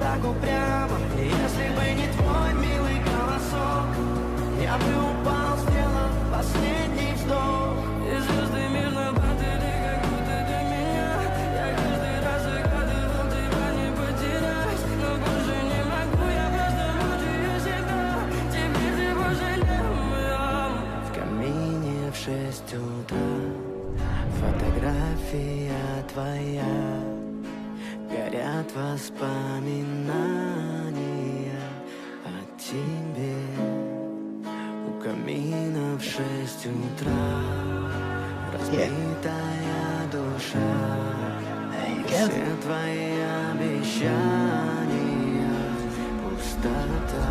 так упрямо. И если бы не твой милый голосок, я бы упал, сделал последний вздох. И звезды между падали, как будто для меня. Я каждый раз загадывал тебя не потерять, но больше не могу, я просто мучаю себя. Теперь ты больше не моя. В камине в 6 утра фотография твоя, горят воспоминания о тебе. У камина в 6 утра разбитая душа. Все твои обещания пустота.